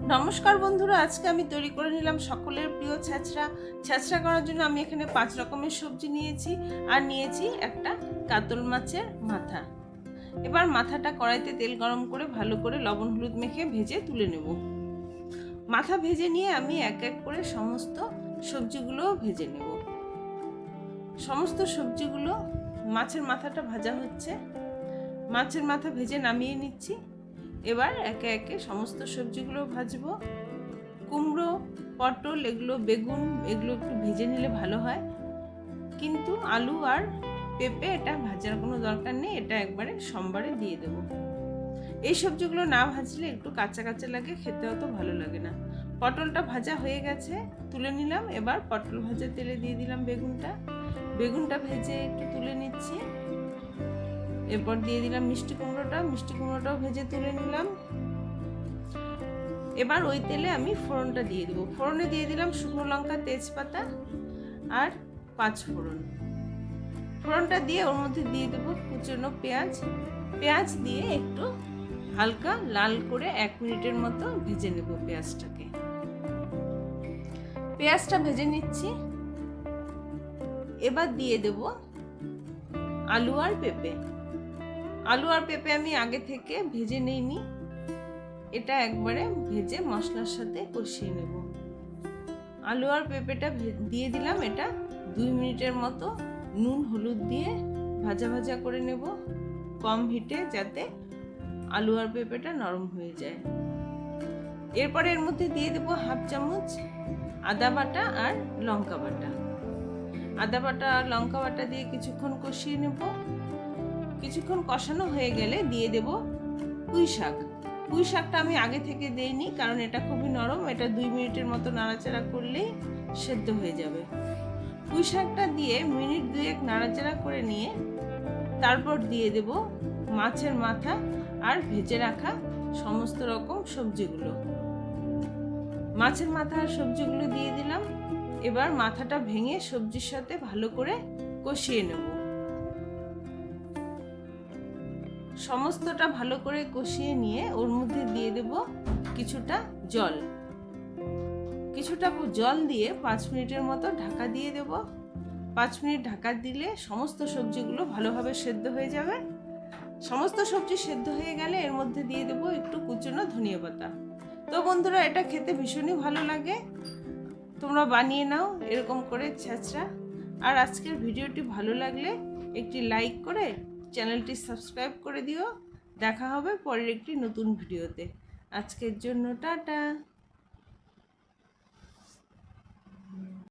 নমস্কার বন্ধুরা, আজকে আমি তৈরি করে নিলাম সকলের প্রিয় ছ্যাঁচড়া। ছ্যাঁচড়া করার জন্য আমি এখানে 5 রকমের সবজি নিয়েছি আর নিয়েছি একটা কাতল মাছের মাথা। এবার মাথাটা কড়াইতে তেল গরম করে ভালো করে লবণ হলুদ মেখে ভেজে তুলে নেব। মাথা ভেজে নিয়ে আমি এক এক করে সমস্ত সবজিগুলো ভেজে নেব। সমস্ত সবজিগুলো, মাছের মাথাটা ভাজা হচ্ছে, মাছের মাথা ভেজে নামিয়ে নিচ্ছি। এবার একে একে সমস্ত সবজিগুলো ভাজবো। কুমড়ো, পটল, এগুলো বেগুন, এগুলো একটু ভেজে নিলে ভালো হয়, কিন্তু আলু আর পেঁপে এটা ভাজার কোনো দরকার নেই, এটা একবারে সোমবারে দিয়ে দেব। এই সবজিগুলো না ভাজলে একটু কাঁচা কাঁচা লাগে, খেতে অত ভালো লাগে না। পটলটা ভাজা হয়ে গেছে, তুলে নিলাম। এবার পটল ভাজা তেলে দিয়ে দিলাম বেগুনটা ভেজে একটু তুলে নিচ্ছি। এরপর দিয়ে দিলাম মিষ্টি কুমড়োটাও ভেজে তুলে নিলাম। এবার ওই তেলে আমি ফোড়নটা দিয়ে দেবো। ফোড়নে দিয়ে দিলাম শুকনো লঙ্কা, তেজপাতা আর 5 ফোড়ন। ফোড়নটা দিয়ে ওর মধ্যে দিয়ে দেবো কুচনো পেঁয়াজ দিয়ে একটু হালকা লাল করে 1 মিনিটের মতো ভেজে নেব পেঁয়াজটা ভেজে নিচ্ছি। এবার দিয়ে দেব আলু আর পেঁপে আমি আগে থেকে ভেজে নিইনি, এটা একবারে ভেজে মশলার সাথে কষিয়ে নেব। আলু আর পেঁপেটা দিয়ে দিলাম, এটা 2 মিনিটের মতো নুন হলুদ দিয়ে ভাজা করে নেব, কম হিটে, যাতে আলু আর পেঁপেটা নরম হয়ে যায়। এরপরে এর মধ্যে দিয়ে দেব 1/2 চামচ আদা বাটা আর লঙ্কা বাটা দিয়ে কিছুক্ষণ কষিয়ে নেব। কিছুক্ষণ কষানো হয়ে গেলে দিয়ে দেব পুঁই শাকটা আমি আগে থেকে দেইনি, কারণ এটা খুবই নরম, এটা 2 মিনিটের মতো নাড়াচাড়া করলেই সেদ্ধ হয়ে যাবে। পুঁই শাকটা দিয়ে মিনিট 2-1 নাড়াচাড়া করে নিয়ে তারপর দিয়ে দেব মাছের মাথা আর ভেজে রাখা সমস্ত রকম সবজিগুলো। মাছের মাথা আর সবজিগুলো দিয়ে দিলাম। এবার মাথাটা ভেঙে সবজির সাথে ভালো করে কষিয়ে নেব। সমস্তটা ভালো করে কষিয়ে নিয়ে ওর মধ্যে দিয়ে দেব কিছুটা জল দিয়ে 5 মিনিটের মতো ঢাকা দিয়ে দেব। 5 মিনিট ঢাকা দিলে সমস্ত সবজিগুলো ভালোভাবে সেদ্ধ হয়ে যাবে। সমস্ত সবজি সেদ্ধ হয়ে গেলে এর মধ্যে দিয়ে দেব একটু কুচনো ধনিয়া পাতা। তো বন্ধুরা, এটা খেতে ভীষণই ভালো লাগে, তোমরা বানিয়ে নাও এরকম করে ছ্যাঁচড়া। আর আজকের ভিডিওটি ভালো লাগলে একটি লাইক করে চ্যানেলটি সাবস্ক্রাইব করে দিও। দেখা হবে পরের একটি নতুন ভিডিওতে। আজকের জন্য টাটা।